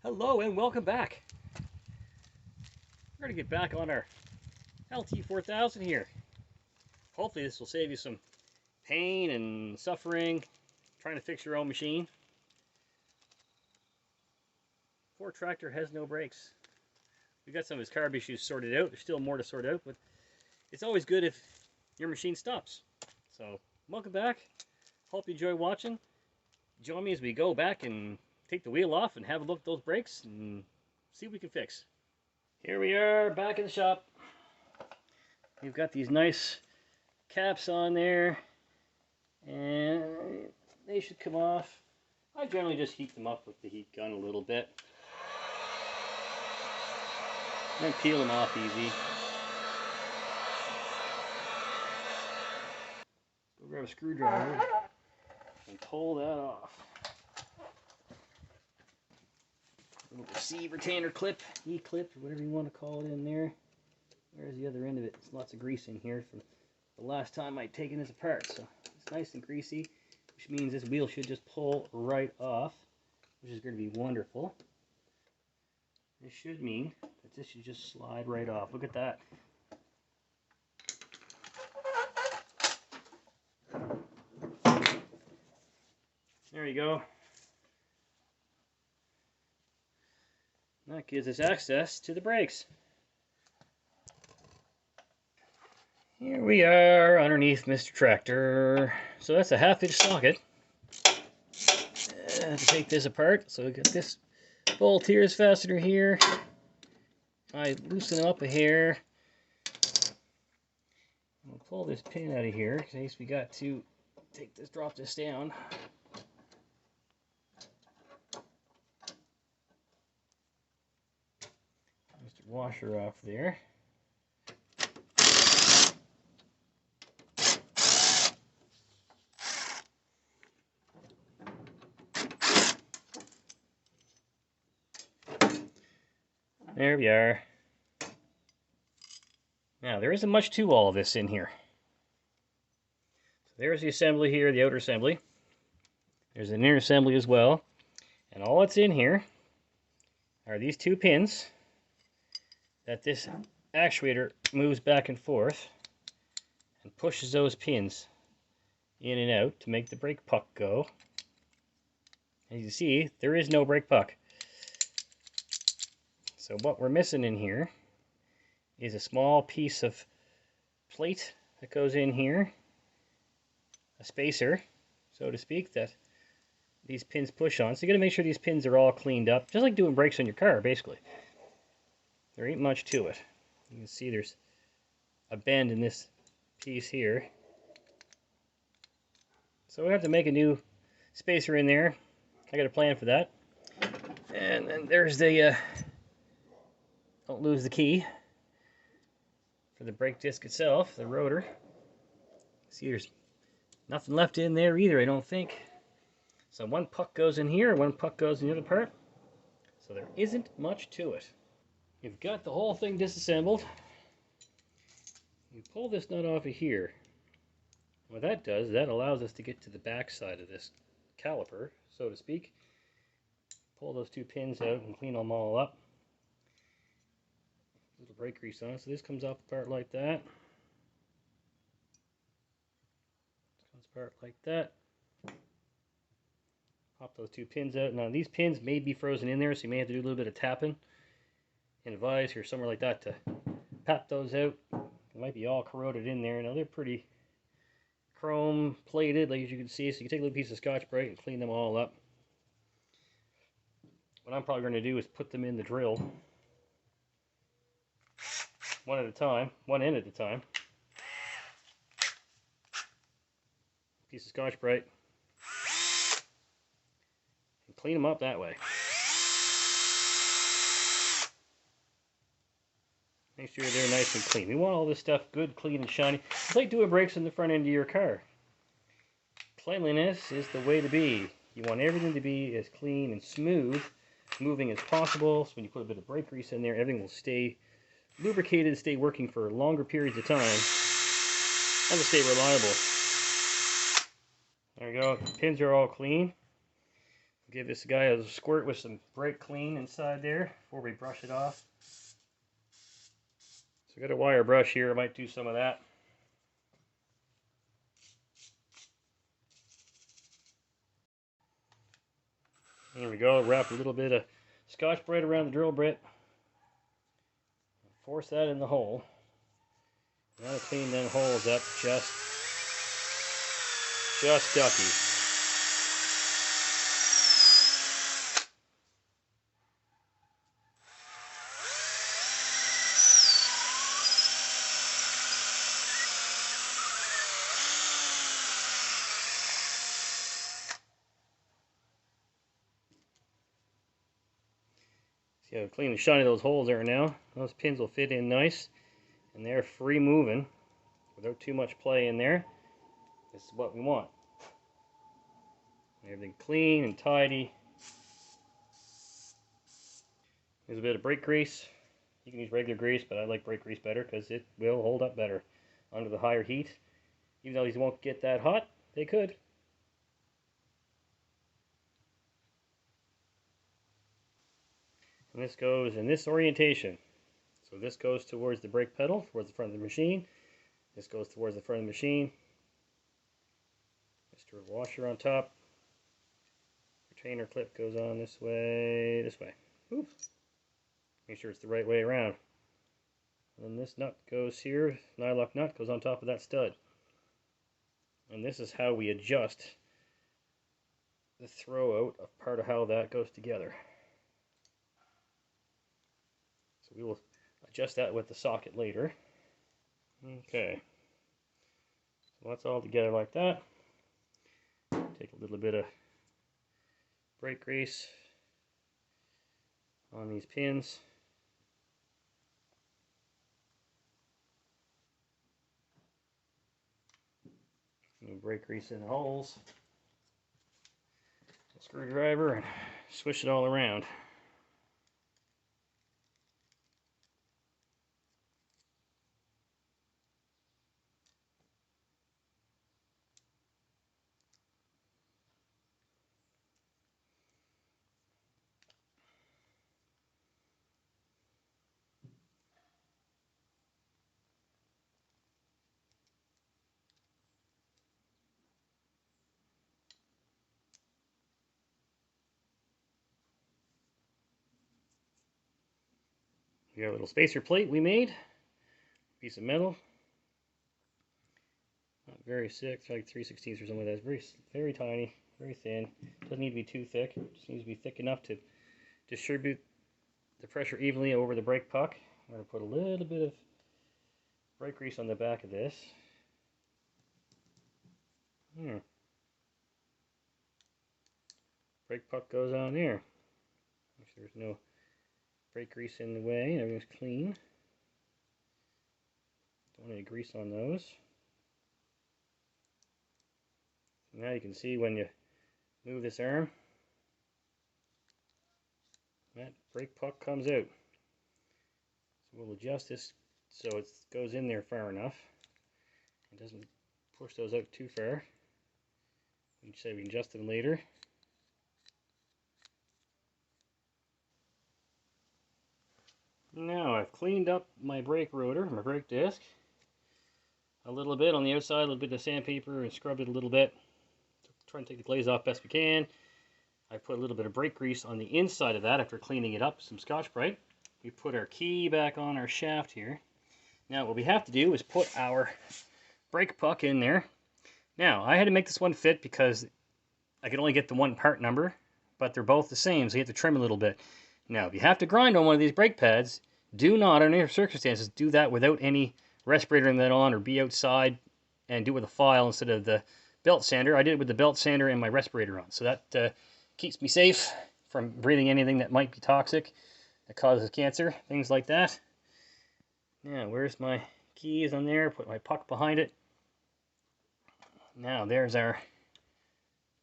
Hello and welcome back. We're going to get back on our LT4000 here. Hopefully this will save you some pain and suffering trying to fix your own machine. Ford tractor has no brakes. We got some of his carb issues sorted out. There's still more to sort out, but it's always good if your machine stops. So welcome back. Hope you enjoy watching. Join me as we go back and take the wheel off and have a look at those brakes and see what we can fix. Here we are back in the shop. We've got these nice caps on there and they should come off. I generally just heat them up with the heat gun a little bit and then peel them off easy. Go grab a screwdriver and pull that off. Little receive retainer clip, E-clip, or whatever you want to call it in there. There's the other end of it. There's lots of grease in here from the last time I'd taken this apart. So it's nice and greasy, which means this wheel should just pull right off, which is going to be wonderful. This should mean that this should just slide right off. Look at that. There you go. That gives us access to the brakes. Here we are underneath Mr. Tractor. So that's a 1/2-inch socket. To take this apart, so we got this bolt here, is fastener here. I loosen them up a hair. We'll pull this pin out of here in case we got to take this, drop this down. Mr. Washer off there. There we are. Now, there isn't much to all of this in here. So there's the assembly here, the outer assembly. There's an inner assembly as well. And all that's in here are these two pins that this actuator moves back and forth and pushes those pins in and out to make the brake puck go. As you see, there is no brake puck. So what we're missing in here is a small piece of plate that goes in here, a spacer, so to speak, that these pins push on. So you got to make sure these pins are all cleaned up, just like doing brakes on your car, basically. There ain't much to it. You can see there's a bend in this piece here. So we have to make a new spacer in there. I got a plan for that. And then there's the don't lose the key for the brake disc itself, the rotor. See, there's nothing left in there either, I don't think. So one puck goes in here, one puck goes in the other part. So there isn't much to it. You've got the whole thing disassembled. You pull this nut off of here. What that does, that allows us to get to the back side of this caliper, so to speak. Pull those two pins out and clean them all up. Little brake grease on it, so this comes off apart like that. This comes apart like that. Pop those two pins out. Now these pins may be frozen in there, so you may have to do a little bit of tapping in a vise or somewhere like that to pop those out. They might be all corroded in there. Now they're pretty chrome plated, like you can see, so you can take a little piece of Scotch-Brite and clean them all up. What I'm probably going to do is put them in the drill one at a time, one end at a time. Piece of Scotch-Brite and clean them up that way. Make sure they're nice and clean. We want all this stuff good, clean, and shiny. It's like doing brakes in the front end of your car. Cleanliness is the way to be. You want everything to be as clean and smooth, moving as possible. So when you put a bit of brake grease in there, everything will stay lubricated, stay working for longer periods of time, and to stay reliable. There we go. The pins are all clean. Give this guy a squirt with some brake clean inside there before we brush it off. So I got a wire brush here, I might do some of that. There we go, wrap a little bit of Scotch-Brite around the drill bit. Force that in the hole. Now to clean them holes up just ducky. See how clean and shiny those holes are now. Those pins will fit in nice, and they're free moving without too much play in there. This is what we want. Everything clean and tidy. There's a bit of brake grease. You can use regular grease, but I like brake grease better because it will hold up better under the higher heat. Even though these won't get that hot, they could. And this goes in this orientation. So this goes towards the brake pedal, towards the front of the machine. This goes towards the front of the machine. Mr. Washer on top. Retainer clip goes on this way, Oops. Make sure it's the right way around. And then this nut goes here, nylock nut goes on top of that stud. And this is how we adjust the throw out of part of how that goes together. So we will adjust that with the socket later. Okay. So that's all together like that. Take a little bit of brake grease on these pins. And brake grease in the holes. A screwdriver and swish it all around. We got a little spacer plate we made. Piece of metal. Not very thick, it's like 3/16 or something like that. It's very tiny, very thin. Doesn't need to be too thick. It just needs to be thick enough to distribute the pressure evenly over the brake puck. I'm going to put a little bit of brake grease on the back of this. Brake puck goes on there. Make sure there's no brake grease in the way. Everything's clean. Don't want any grease on those. Now you can see when you move this arm, that brake puck comes out. So we'll adjust this so it goes in there far enough. It doesn't push those out too far. We can adjust them later. Now I've cleaned up my brake rotor, my brake disc, a little bit on the outside, a little bit of sandpaper, and scrubbed it a little bit. Try and take the glaze off best we can. I put a little bit of brake grease on the inside of that after cleaning it up, some Scotch-Brite. We put our key back on our shaft here. Now what we have to do is put our brake puck in there. Now I had to make this one fit because I could only get the one part number, but they're both the same, so you have to trim a little bit. Now if you have to grind on one of these brake pads, do not, under any circumstances, do that without any respirator in that on, or be outside and do it with a file instead of the belt sander. I did it with the belt sander and my respirator on, so that keeps me safe from breathing anything that might be toxic, that causes cancer, things like that. Now, where's my keys on there? Put my puck behind it. Now, there's our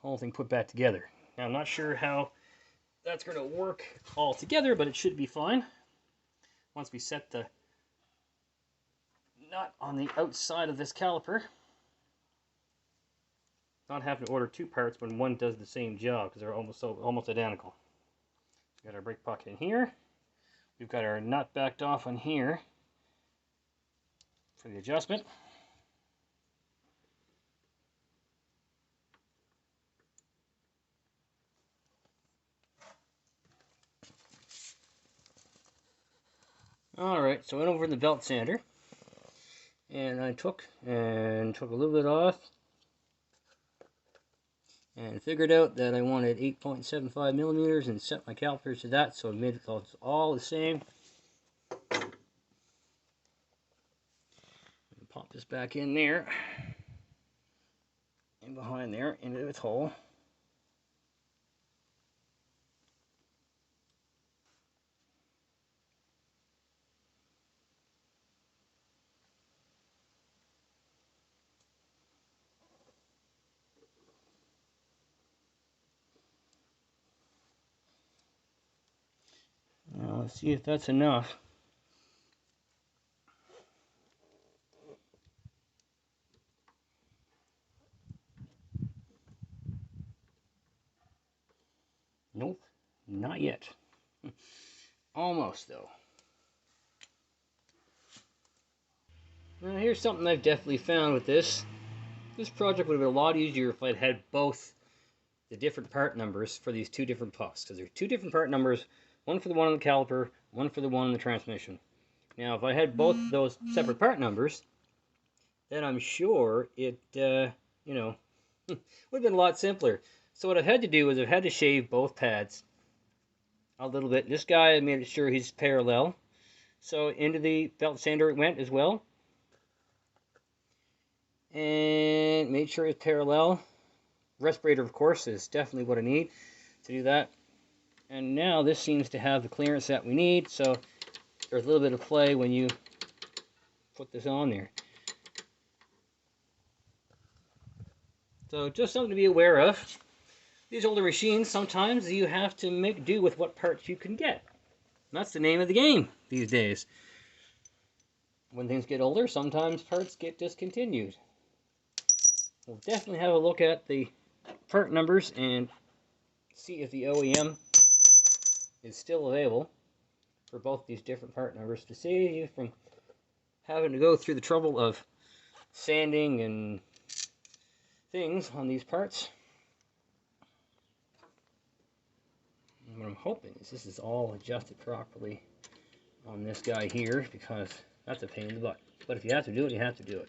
whole thing put back together. Now, I'm not sure how that's going to work all together, but it should be fine. Once we set the nut on the outside of this caliper. not having to order two parts when one does the same job, because they're almost identical. We got our brake pocket in here. We've got our nut backed off on here for the adjustment. Alright, so I went over the belt sander, and I took a little bit off, and figured out that I wanted 8.75 millimeters and set my calipers to that, so I made it all the same. Pop this back in there, and behind there into its hole. Now let's see if that's enough. Nope, not yet. Almost though. Now here's something I've definitely found with this. This project would have been a lot easier if I'd had both the different part numbers for these two different pucks, because there's two different part numbers, one for the one on the caliper, one for the one on the transmission. Now if I had both those separate part numbers, then I'm sure it, you know, would have been a lot simpler. So what I've had to do is I've had to shave both pads a little bit. This guy, I made sure he's parallel. So into the belt sander it went as well. And made sure it's parallel. Respirator, of course, is definitely what I need to do that. And now this seems to have the clearance that we need, so there's a little bit of play when you put this on there. So just something to be aware of. These older machines, sometimes you have to make do with what parts you can get. And that's the name of the game these days. When things get older, sometimes parts get discontinued. We'll definitely have a look at the part numbers and see if the OEM is still available for both these different part numbers to save you from having to go through the trouble of sanding and things on these parts. And what I'm hoping is this is all adjusted properly on this guy here, because that's a pain in the butt. But if you have to do it, you have to do it.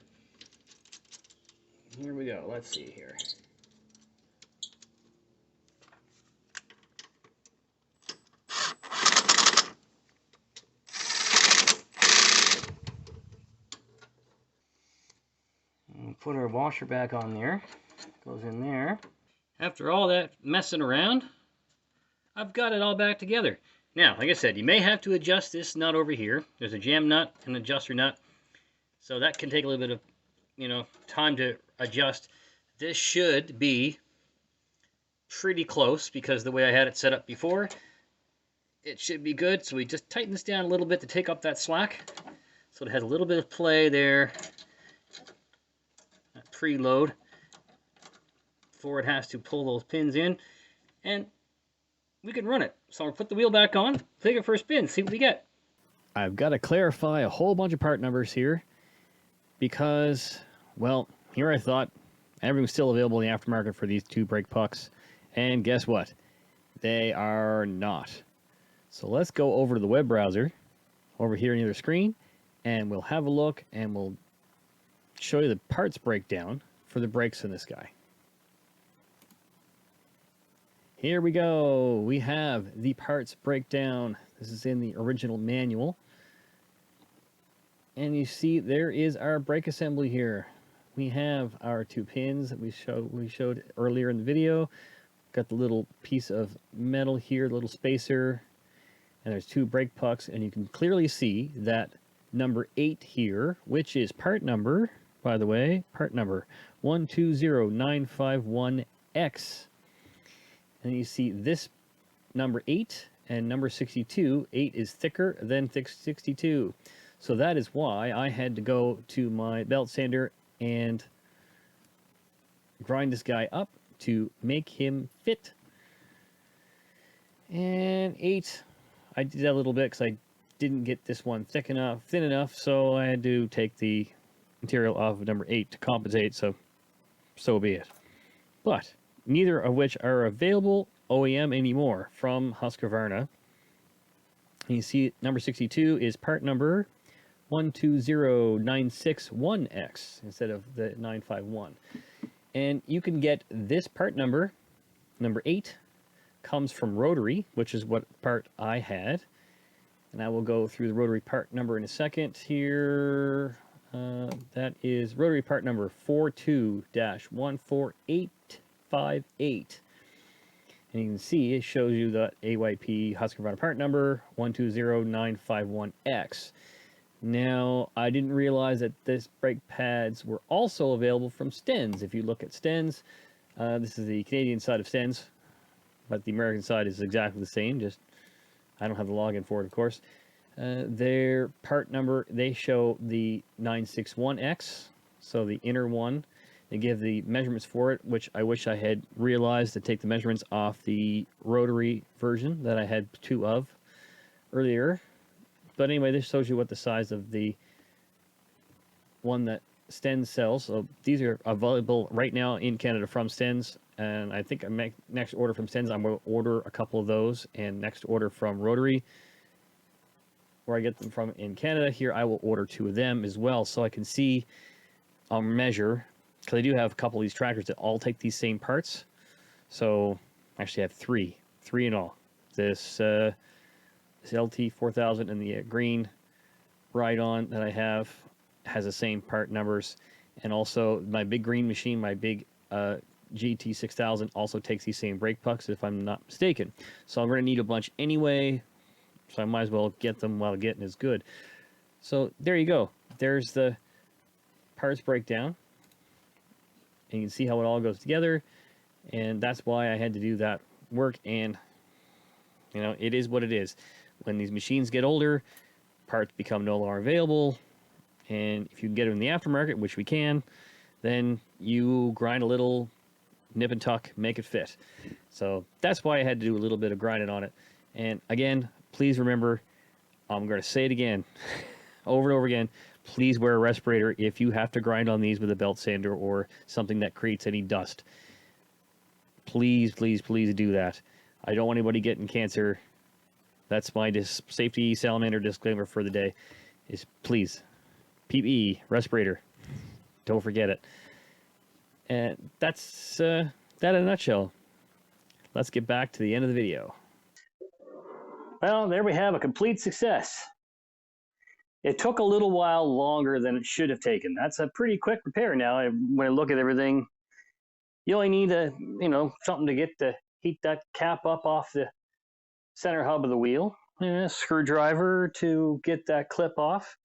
Here we go. Let's see here. We'll put our washer back on there. Goes in there. After all that messing around, I've got it all back together. Now, like I said, you may have to adjust this nut over here. There's a jam nut and an adjuster nut. So that can take a little bit of, you know, time to adjust. This should be pretty close, because the way I had it set up before, it should be good. So we just tighten this down a little bit to take up that slack. So it has a little bit of play there. That preload before it has to pull those pins in. And we can run it. So I'll put the wheel back on, take it for a spin, see what we get. I've got to clarify a whole bunch of part numbers here, because, well, here I thought everything's still available in the aftermarket for these two brake pucks, and guess what? They are not. So let's go over to the web browser over here near the screen, and we'll have a look, and we'll show you the parts breakdown for the brakes in this guy. Here we go. We have the parts breakdown. This is in the original manual. And you see there is our brake assembly here. We have our two pins that we showed earlier in the video. Got the little piece of metal here, little spacer. And there's two brake pucks, and you can clearly see that number 8 here, which is part number, by the way, part number 120951X. And you see this number 8 and number 62. 8 is thicker than 62. So that is why I had to go to my belt sander and, you know, grind this guy up to make him fit. And 8, I did that a little bit because I didn't get this one thin enough, so I had to take the material off of number 8 to compensate, so be it. But neither of which are available OEM anymore from Husqvarna. And you see number 62 is part number 120961X instead of the 951. And you can get this part number 8, comes from Rotary, which is what part I had. And I will go through the Rotary part number in a second here. That is Rotary part number 42-14858. And you can see it shows you the AYP Husqvarna part number 120951X. Now, I didn't realize that this brake pads were also available from Stens. If you look at Stens, this is the Canadian side of Stens, but the American side is exactly the same, just I don't have the login for it, of course. Their part number, they show the 961X, so the inner one. They give the measurements for it, which I wish I had realized to take the measurements off the Rotary version that I had 2 of earlier. But anyway, this shows you what the size of the one that Stens sells. So these are available right now in Canada from Stens. And I think I make next order from Stens, I'm going to order a couple of those. And next order from Rotary, where I get them from in Canada, here I will order 2 of them as well. So I can see, I'll measure, because I do have a couple of these tractors that all take these same parts. So actually I have 3 in all. This LT4000 and the green ride-on that I have has the same part numbers. And also my big green machine, my big GT6000 also takes these same brake pucks, if I'm not mistaken. So I'm going to need a bunch anyway, so I might as well get them while getting is good. So there you go. There's the parts breakdown. And you can see how it all goes together. And that's why I had to do that work. And, you know, it is what it is. When these machines get older, parts become no longer available. And if you can get them in the aftermarket, which we can, then you grind a little, nip and tuck, make it fit. So that's why I had to do a little bit of grinding on it. And again, please remember, I'm going to say it again, over and over again, please wear a respirator if you have to grind on these with a belt sander or something that creates any dust. Please, please, please do that. I don't want anybody getting cancer. That's my safety salamander disclaimer for the day, is please, PPE, respirator, don't forget it. And that's that in a nutshell. Let's get back to the end of the video. Well, there we have a complete success. It took a little while longer than it should have taken. That's a pretty quick repair now. When I look at everything, you only need something to get the heat that cap up off the center hub of the wheel, a screwdriver to get that clip off,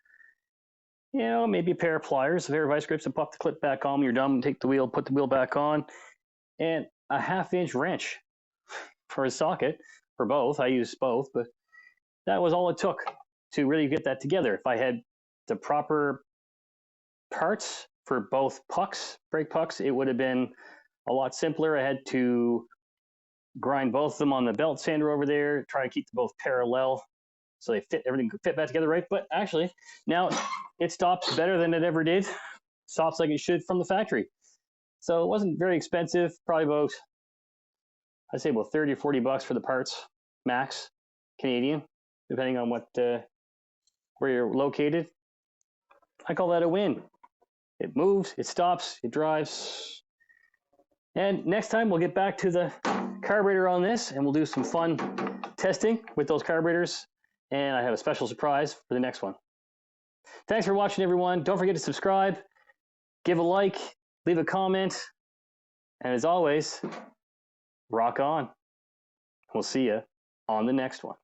maybe a pair of pliers, a pair of vice grips, and pop the clip back on when you're done, take the wheel, put the wheel back on, and a 1/2-inch wrench for a socket for both. I used both, but that was all it took to really get that together. If I had the proper parts for both pucks, brake pucks, it would have been a lot simpler. I had to grind both of them on the belt sander over there, try to keep them both parallel so they everything could fit back together right. But actually, now it stops better than it ever did. Stops like it should from the factory. So it wasn't very expensive, probably about, I'd say about 30 or 40 bucks for the parts, max, Canadian, depending on what where you're located. I call that a win. It moves, it stops, it drives. And next time we'll get back to the carburetor on this and we'll do some fun testing with those carburetors. And I have a special surprise for the next one. Thanks for watching, everyone. Don't forget to subscribe, give a like, leave a comment. And as always, rock on. We'll see you on the next one.